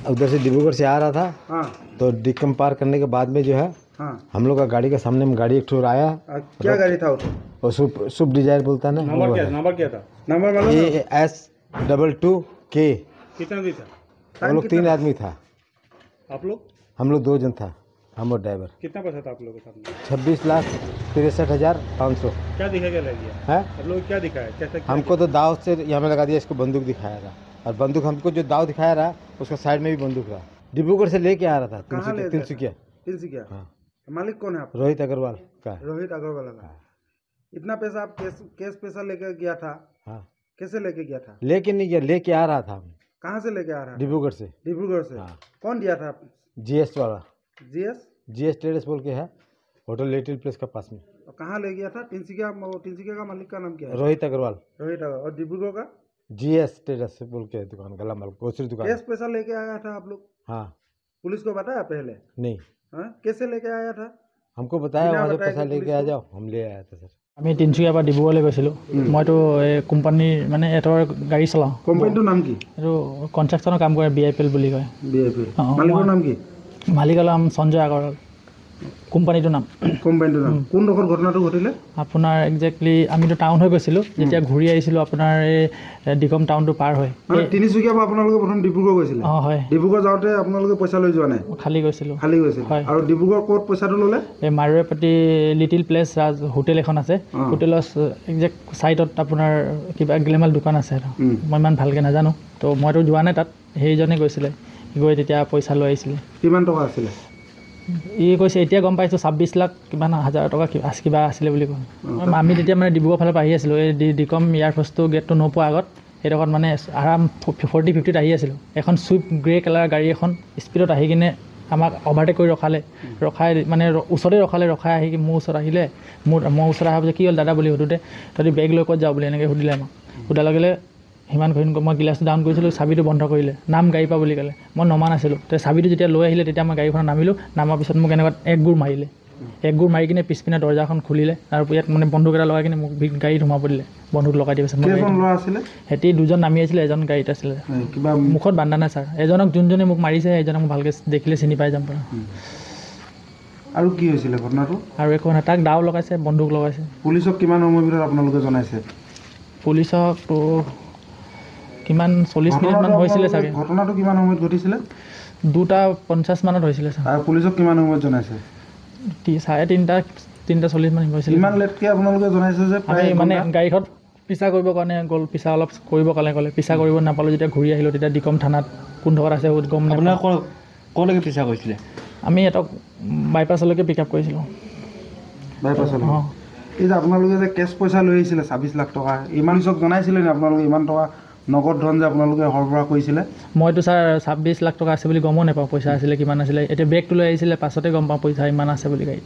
उधर से डिब्रूगढ़ से आ रहा था। हाँ तो डिकम पार करने के बाद में जो है हाँ। हम लोग का गाड़ी के सामने में गाड़ी एक ठो आया। क्या गाड़ी था वो? और स्विफ्ट डिजायर बोलता है ना। नंबर क्या था? नंबर मालूम है? AS22K। कितना भी था? हम लोग 3 आदमी था। आप लोग? हम लोग 2 जन था, हम और ड्राइवर। कितना पैसा था आप लोगों के साथ? 26,63,500। क्या दिखा क्या लग गया है आप लोग? क्या दिखाया? कैसे? हमको तो दाव से यहाँ में लगा दिया, इसको बंदूक दिखाया रहा। और बंदूक हमको जो दाव दिखाया रहा उसका साइड में भी बंदूक रहा। डिब्रूगढ़ से लेके आ रहा था। कहाँ ले तिनसुकिया। तिनसुकिया? हाँ। मालिक कौन है आप? रोहित अग्रवाल का है। रोहित अग्रवाल का। इतना पैसा आप कैश पैसा लेकर गया था? हाँ। कैसे लेके गया था? लेके नहीं गया, लेके आ रहा था। कहाँ से लेके आ रहा? डिब्रूगढ़ से। डिब्रूगढ़ से? हाँ। कौन दिया था? GS वाला। जीएस ट्रेडर्स बोल के है, होटल लिटिल प्लेस के पास में। कहाँ ले गया था? तिनसुकिया का मालिक का नाम क्या है? रोहित अग्रवाल। रोहित अग्रवाल। और डिब्रूगढ़ का? GS ट्रेडर्स बोल के दुकान, गला माल ग्रोसरी दुकान। कैश पैसा लेके आया था आप लोग? हाँ। पुलिस को बताया पहले? नहीं। हाँ, कैसे लेके आया था? हमको बताया वहाँ से पैसा लेके आ जाओ, हम ले आया था सर। আমি তিনচুকীয়াৰ পৰা ডিব্ৰুগড়লৈ গৈছিলোঁ। মইতো এই কোম্পানীৰ মানে এটাৰ গাড়ী চলাওঁ। কোম্পানীটোৰ নাম কি? এইটো কনষ্ট্ৰাকশ্যনৰ কাম কৰে, BIPL বুলি কয়। BIPL। মালিকৰ নাম কি? মালিকৰ নাম সঞ্জয় আগৰৱাল। কোম্পানীটোৰ নাম। কোম্পানীটোৰ নাম। কোনডোখৰ ঘটনাটো ঘটিলে? আপোনাৰ একজেক্টলি আমিতো টাউন হৈ গৈছিলোঁ, যেতিয়া ঘূৰি আহিছিলোঁ আপোনাৰ এই ডিকম টাউনটো পাৰ হৈ। মানে তিনিচুকীয়াৰ পৰা আপোনালোকে প্ৰথম ডিব্ৰুগড় গৈছিলে? অঁ হয়। ডিব্ৰুগড় যাওঁতে আপোনালোকে পইচা লৈ যোৱা নাই? খালী গৈছিলোঁ। খালী গৈছিল? হয়। আৰু ডিব্ৰুগড় ক'ত পইচাটো ল'লে? এই মাৰুৱেপতি লিটিল প্লেচ হোটেল এখন আছে, হোটেলৰ একজেক্ট ছাইডত আপোনাৰ কিবা গেলামাল দোকান আছে। মই ইমান ভালকৈ নাজানো, তো মইতো যোৱা নাই তাত। সেইজনে গৈছিলে, গৈ তেতিয়া পইচা লৈ আহিছিলে। কিমান টকা আছিলে? ই কৈছে এতিয়া গম পাইছোঁ 26 লাখ কিমান হাজাৰ টকা কিবা আছিলে বুলি কয়। আমি তেতিয়া মানে ডিব্ৰুগড় ফালৰ পৰা আহি আছিলোঁ, এই ডিকম এয়াৰফ'ৰ্চটো গেটটো নোপোৱা আগত সেইডোখৰত মানে আৰাম 40-50ত আহি আছিলোঁ। এখন চুইফ্ট গ্ৰে কালাৰ গাড়ী এখন স্পীডত আহি কিনে আমাক অভাৰটেক কৰি ৰখাই মানে ওচৰতে ৰখাই আহি মোৰ ওচৰত আহিলে। মোৰ ওচৰত অহাৰ পিছত কি হ'ল দাদা বুলি সুধোতে তহঁতি বেগ লৈ ক'ত যাওঁ বুলি এনেকৈ সুধিলে আমাক। সোধাৰ লগে সিমান মই গিলাচটো ডাউন কৰিছিলোঁ, চাবিটো বন্ধ কৰিলে, নাম গাড়ী পৰা বুলি ক'লে। মই নমা নাছিলোঁ। তো চাবিটো যেতিয়া লৈ আহিলে তেতিয়া মই গাড়ীখনত নামিলোঁ। নামাৰ পিছত মোক এনেকুৱা এক গোৰ মাৰিলে। এক গোৰ মাৰি কিনে পিছপিনে দৰ্জাখন খুলিলে আৰু ইয়াত মানে বন্দুক এটা লগাই কিনে মোক গাড়ীত সোমাব দিলে। বন্দুক লগাই দিয়া পিছত সিহঁতি 2জন নামি আছিলে, এজন গাড়ীত আছিলে। কিবা মুখত বান্ধা নাই ছাৰ। এজনক যোনজনে মোক মাৰিছে সেইজনক মোক ভালকৈ দেখিলে চিনি পাই যাম পৰা। আৰু কি হৈছিলে ঘটনাটো? আৰু একো নাই, তাক দাও লগাইছে, বন্দুক লগাইছে। পুলিচক কিমান সময়ৰ ভিতৰত আপোনালোকে জনাইছে? পুলিচকতো কিমান 40 মিনিটমান হৈছিলে চাগে। ঘটনাটো কিমান সময়ত ঘটিছিলে? 2:50 মানত হৈছিলে ছাৰ। আৰু পুলিচক কিমান সময়ত জনাইছে? 3:40 মান হৈছিলে। ইমান লেটকৈ আপোনালোকে জনাইছে যে? আমি মানে গাড়ীখন পিছা কৰিবৰ কাৰণে গ'ল, পিছা অলপ কৰিবৰ কাৰণে ক'লে। পিছা কৰিব নাপালোঁ, যেতিয়া ঘূৰি আহিলোঁ তেতিয়া ডিকম থানাত কোন ডোখৰত আছে গম নাপালোঁ। ক'লৈকে পিছা কৰিছিলে? আমি এটক বাইপাছলৈকে পিক আপ কৰিছিলোঁ। বাইপাছলৈ? অঁ। এই যে আপোনালোকে যে কেছ পইচা লৈ আহিছিলে 26 লাখ টকা, ইমান পিছত জনাইছিলে নে আপোনালোকে ইমান টকা নগদ ধন যে আপোনালোকে সৰবৰাহ কৰিছিলে? মইতো ছাৰ 26 লাখ টকা আছে বুলি গমো নাপাওঁ পইচা আছিলে কিমান আছিলে। এতিয়া বেগটো লৈ আহিছিলে, পাছতে গম পাওঁ পইচা ইমান আছে বুলি গাড়ীত।